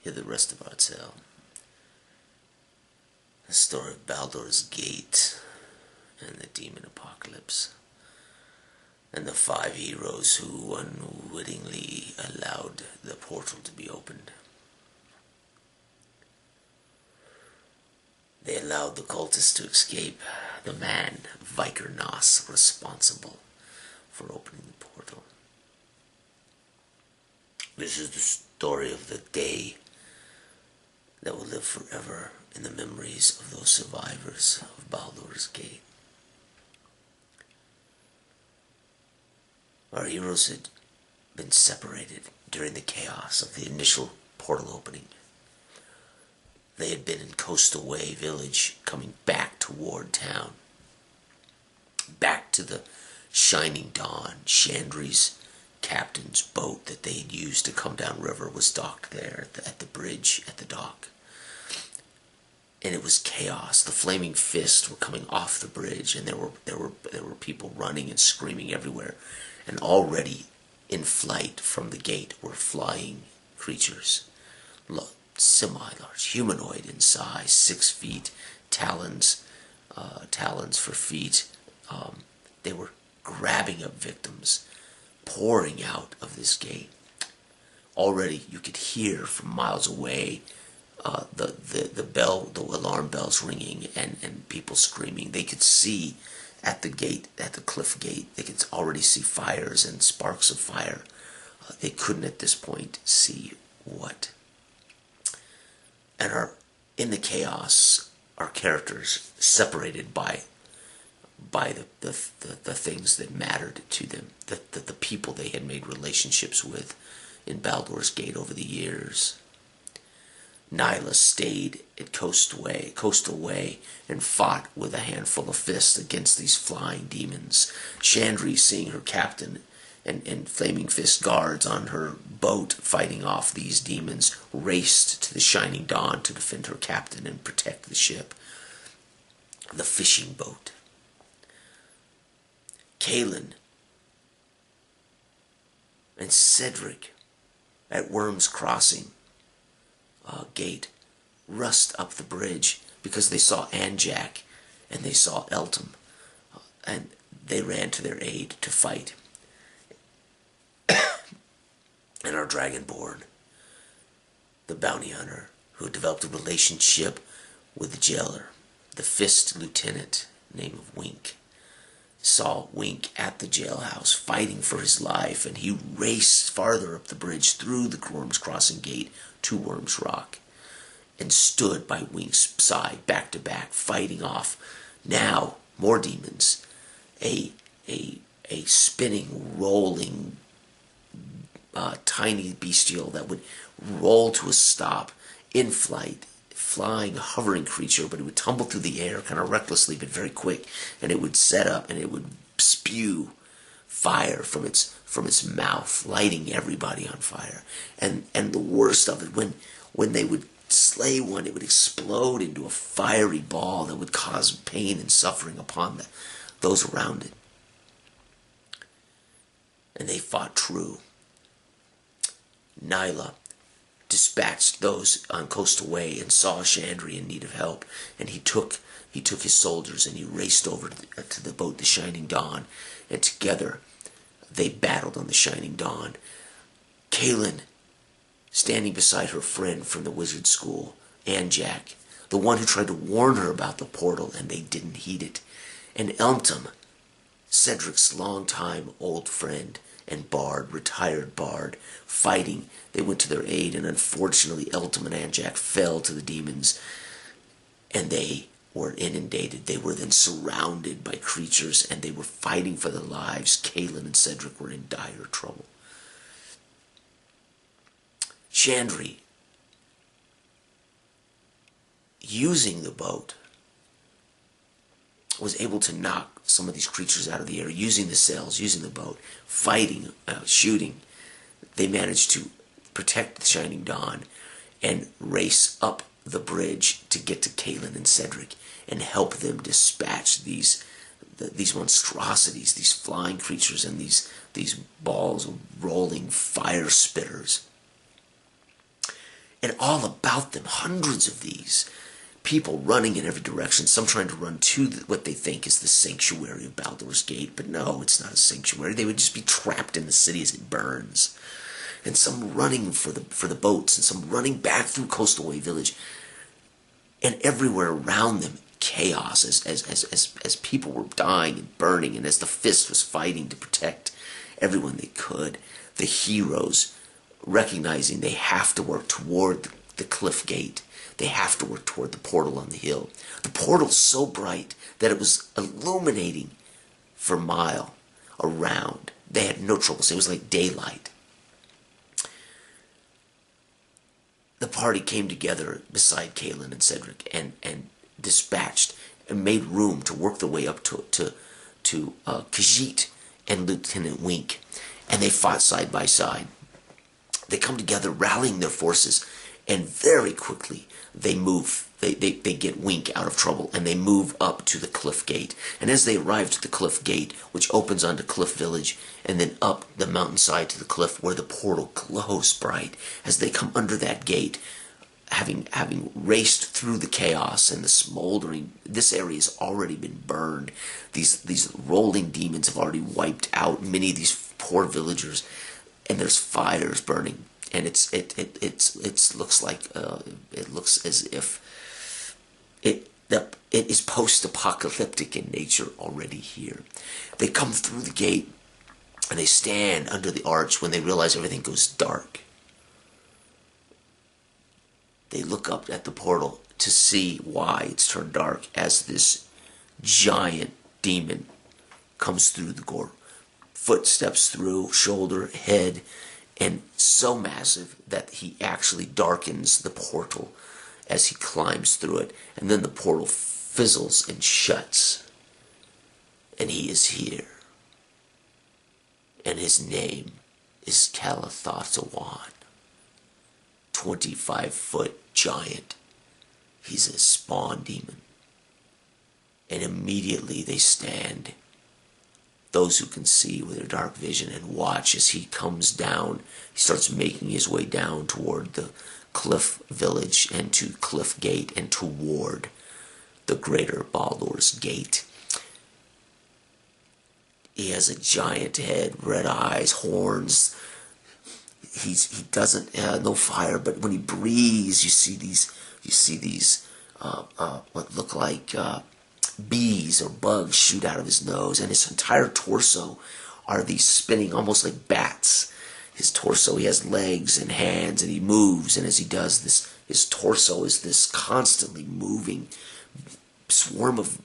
hear the rest of our tale. The story of Baldur's Gate and the demon apocalypse, and the 5 heroes who unwittingly allowed the portal to be opened. They allowed the cultists to escape, the man, Viker Nos, responsible for opening the portal. This is the story of the day that will live forever in the memories of those survivors of Baldur's Gate. Our heroes had been separated during the chaos of the initial portal opening. They had been in Coastal Way Village, coming back toward town. Back to the Shining Dawn. Chandri's captain's boat that they had used to come down river was docked there at the bridge at the dock. And it was chaos. The flaming fists were coming off the bridge, and there were people running and screaming everywhere. And already in flight from the gate were flying creatures, semi-large, humanoid in size, 6 feet, talons for feet. They were grabbing up victims, pouring out of this gate. Already you could hear from miles away the alarm bells ringing and people screaming. They could see at the gate, at the cliff gate, they could already see fires and sparks of fire. They couldn't at this point see what. And in the chaos, our characters separated by the things that mattered to them, the people they had made relationships with in Baldur's Gate over the years. Nyla stayed at Coastal Way and fought with a handful of fists against these flying demons. Chandri, seeing her captain and flaming fist guards on her boat fighting off these demons, raced to the Shining Dawn to defend her captain and protect the ship. The fishing boat. Kaelin and Cedric at Worm's Crossing gate rushed up the bridge because they saw Anjak and they saw Eltum, and they ran to their aid to fight. And our Dragonborn, the bounty hunter, who developed a relationship with the jailer, the Fist Lieutenant named Wink, saw Wink at the jailhouse fighting for his life, and he raced farther up the bridge through the Worm's Crossing gate to Worm's Rock and stood by Wink's side back to back, fighting off now more demons. A spinning, rolling, tiny bestial that would roll to a stop in flight, flying, hovering creature, but it would tumble through the air kind of recklessly but very quick, and it would set up and it would spew fire from its mouth, lighting everybody on fire. And the worst of it, when they would slay one, it would explode into a fiery ball that would cause pain and suffering upon those around it. And they fought true. Nyla dispatched those on Coastal Way and saw Chandri in need of help, and he took his soldiers and he raced over to the boat, the Shining Dawn, and together they battled on the Shining Dawn. Kaelin, standing beside her friend from the wizard school, Anjak, the one who tried to warn her about the portal and they didn't heed it, and Eltum, Cedric's longtime old friend and bard, retired bard, fighting. They went to their aid, and unfortunately Eltum and Anjak fell to the demons, and they were inundated. They were then surrounded by creatures, and they were fighting for their lives. Kaelin and Cedric were in dire trouble. Chandri, using the boat, was able to knock some of these creatures out of the air, using the sails, using the boat, fighting, shooting. They managed to protect the Shining Dawn and race up the bridge to get to Kaelin and Cedric and help them dispatch these monstrosities, these flying creatures and these balls of rolling fire spitters. And all about them, hundreds of these people running in every direction, some trying to run to what they think is the sanctuary of Baldur's Gate, but no, it's not a sanctuary. They would just be trapped in the city as it burns. And some running for the boats, and some running back through Coastal Way Village. And everywhere around them, chaos as people were dying and burning, and as the Fist was fighting to protect everyone they could. The heroes recognizing they have to work toward the cliff gate. They have to work toward the portal on the hill. The portal's so bright that it was illuminating for a mile around. They had no trouble. It was like daylight. The party came together beside Kalen and Cedric and dispatched and made room to work their way up to Khajiit and Lieutenant Wink. And they fought side by side. They come together, rallying their forces, and very quickly they move. They get Wink out of trouble, and they move up to the cliff gate. And as they arrive to the cliff gate, which opens onto Cliff Village, and then up the mountainside to the cliff where the portal glows bright, as they come under that gate, having raced through the chaos and the smoldering, this area has already been burned. These rolling demons have already wiped out many of these poor villagers, and there's fires burning. And it looks like it looks as if it is post-apocalyptic in nature already here. They come through the gate and they stand under the arch when they realize everything goes dark. They look up at the portal to see why it's turned dark as this giant demon comes through the door. Footsteps through, shoulder, head, and so massive that he actually darkens the portal as he climbs through it. And then the portal fizzles and shuts. And he is here. And his name is Calathatzawan. 25-foot giant. He's a spawn demon. And immediately they stand, those who can see with their dark vision, and watch as he comes down. He starts making his way down toward the cliff village and to Cliff Gate and toward the greater Baldur's Gate. He has a giant head, red eyes, horns. He doesn't no fire, but when he breathes, you see these what look like bees or bugs shoot out of his nose, and his entire torso are these spinning, almost like bats. His torso, he has legs and hands, and he moves, and as he does this, his torso is this constantly moving swarm of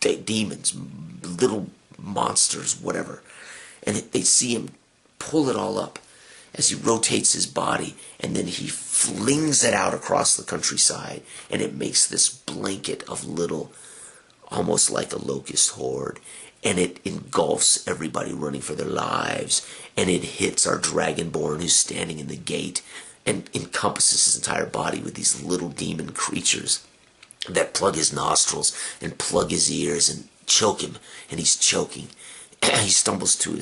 demons, little monsters, whatever. And they see him pull it all up as he rotates his body, and then he flings it out across the countryside, and it makes this blanket of little, almost like a locust horde, and it engulfs everybody running for their lives, and it hits our dragonborn who's standing in the gate and encompasses his entire body with these little demon creatures that plug his nostrils and plug his ears and choke him, and he's choking. He stumbles to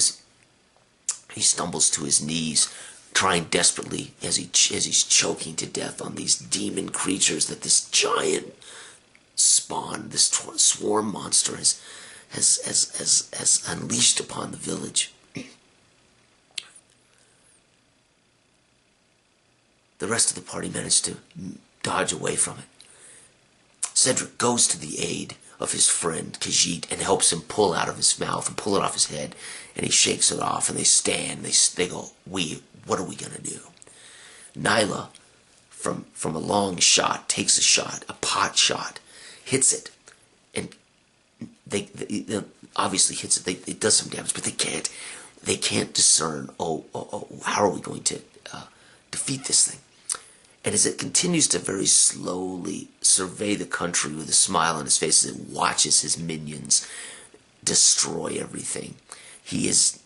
his knees, trying desperately as he's choking to death on these demon creatures that this giant spawn, this swarm monster has unleashed upon the village. The rest of the party managed to dodge away from it. Cedric goes to the aid of his friend Khajiit and helps him pull out of his mouth and pull it off his head, and he shakes it off, and they stand, they go, what are we gonna do? Nyla, from a long shot, takes a shot, a pot shot, hits it, and they obviously hits it. It does some damage, but they can't discern. How are we going to defeat this thing? And as it continues to very slowly survey the country with a smile on his face as it watches his minions destroy everything, he is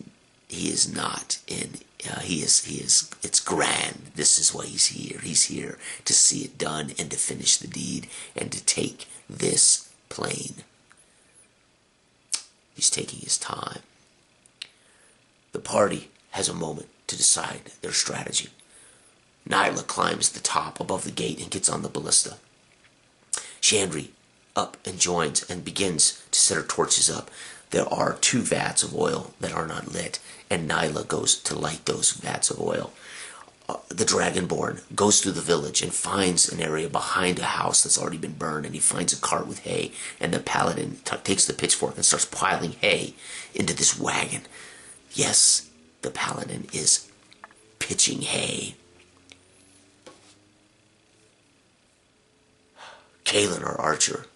not in. It's grand. This is why he's here. He's here to see it done and to finish the deed and to take this plane. He's taking his time. The party has a moment to decide their strategy. Nyla climbs the top above the gate and gets on the ballista. Chandri up and joins and begins to set her torches up. There are 2 vats of oil that are not lit, and Nyla goes to light those vats of oil. The Dragonborn goes through the village and finds an area behind a house that's already been burned, and he finds a cart with hay, and the paladin takes the pitchfork and starts piling hay into this wagon. Yes, the paladin is pitching hay. Kaelin, our archer,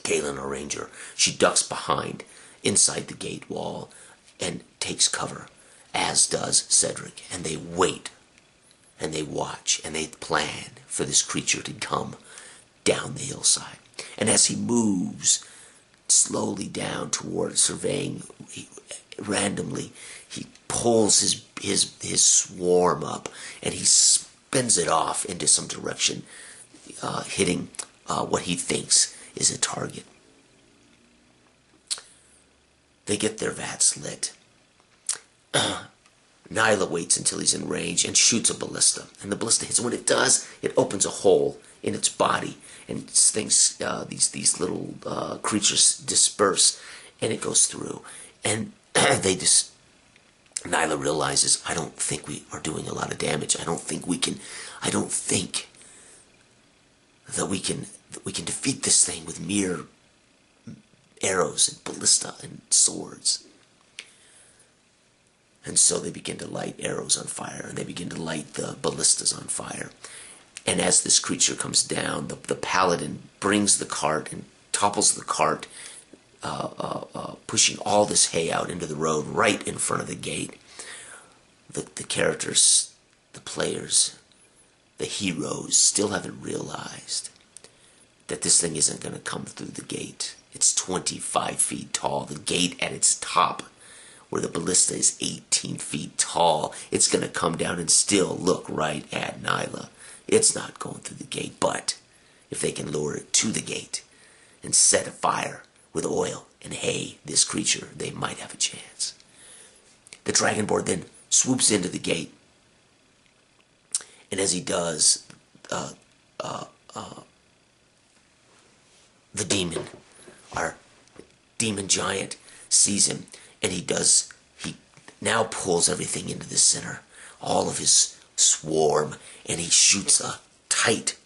Kaelin, our ranger, she ducks behind inside the gate wall and takes cover, as does Cedric, and they wait, and they watch, and they plan for this creature to come down the hillside. And as he moves slowly down toward surveying, randomly, he pulls his swarm up, and he spins it off into some direction, hitting what he thinks is a target. They get their vats lit. Nyla waits until he's in range and shoots a ballista, and the ballista hits. When it does, it opens a hole in its body, and things, these little creatures disperse, and it goes through. And Nyla realizes, I don't think we are doing a lot of damage. I don't think that we can defeat this thing with mere arrows and ballista and swords. And so they begin to light arrows on fire, and they begin to light the ballistas on fire. And as this creature comes down, the paladin brings the cart and topples the cart, pushing all this hay out into the road right in front of the gate. The characters, the players, the heroes still haven't realized that this thing isn't going to come through the gate. It's 25 feet tall. The gate at its top, where the ballista is 18 feet tall, it's going to come down and still look right at Nyla. It's not going through the gate, but if they can lure it to the gate and set a fire with oil and hay, this creature, they might have a chance. The Dragonborn then swoops into the gate, and as he does, the demon, our demon giant, sees him, and he now pulls everything into the center, all of his swarm, and he shoots a tight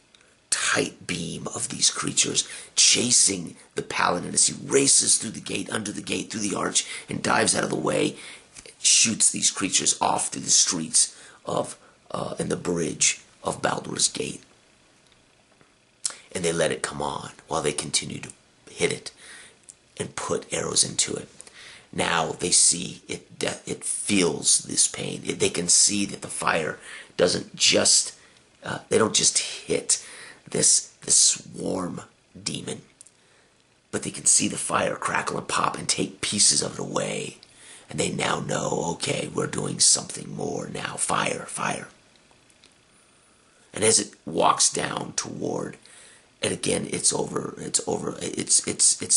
beam of these creatures, chasing the paladin as he races through the gate, under the gate, through the arch, and dives out of the way, shoots these creatures off to the streets of, and the bridge of Baldur's Gate. And they let it come on while they continue to hit it and put arrows into it. Now they see it feels this pain. They can see that the fire doesn't just, they don't just hit this swarm demon, but they can see the fire crackle and pop and take pieces of it away. And they now know, okay, we're doing something more now. Fire. And as it walks down toward, and again, it's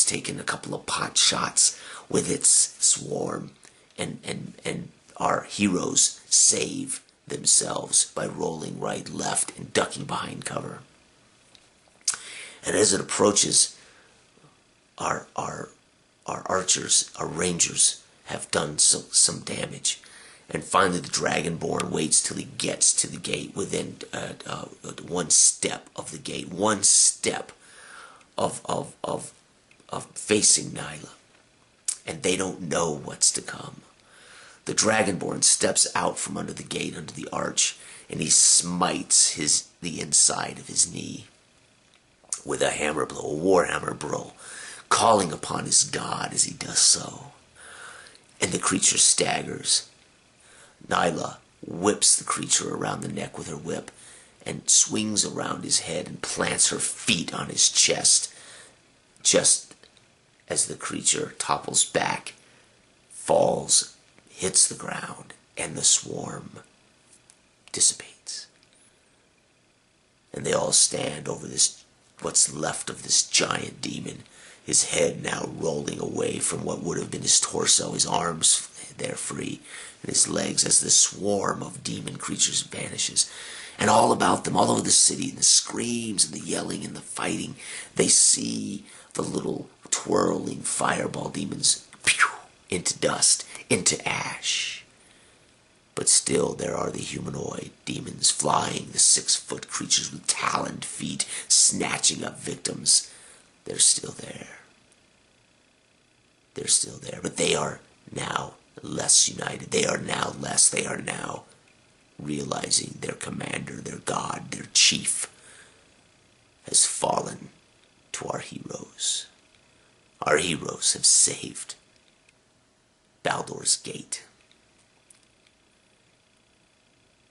taken a couple of pot shots with its swarm, and our heroes save themselves by rolling right, left, and ducking behind cover. And as it approaches, our archers, our rangers, have done some damage. And finally the Dragonborn waits till he gets to the gate, within one step of the gate, one step of facing Nyla. And they don't know what's to come. The Dragonborn steps out from under the gate, under the arch, and he smites the inside of his knee with a hammer blow, a war hammer blow, calling upon his god as he does so. And the creature staggers. Nyla whips the creature around the neck with her whip and swings around his head and plants her feet on his chest, just as the creature topples back, falls, hits the ground, and the swarm dissipates. And they all stand over what's left of this giant demon, his head now rolling away from what would have been his torso, his arms there free in his legs as the swarm of demon creatures vanishes. And all about them, all over the city, the screams and the yelling and the fighting, they see the little twirling fireball demons into dust, into ash. But still there are the humanoid demons flying, the 6-foot creatures with taloned feet, snatching up victims. They're still there. They're still there, but they are now less united. They are now realizing their commander, their god, their chief has fallen to our heroes. Our heroes have saved Baldur's Gate.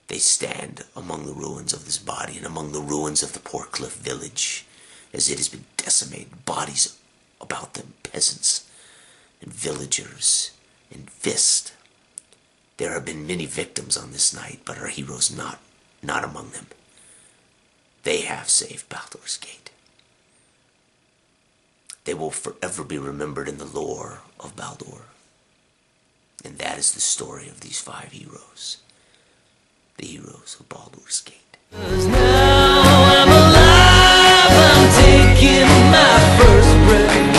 They stand among the ruins of this body and among the ruins of the Portcliff village as it has been decimated. Bodies about them, peasants and villagers and fist. There have been many victims on this night, but our heroes not among them. They have saved Baldur's Gate. They will forever be remembered in the lore of Baldur. And that is the story of these 5 heroes. The heroes of Baldur's Gate. 'Cause now I'm alive, I'm taking my first breath.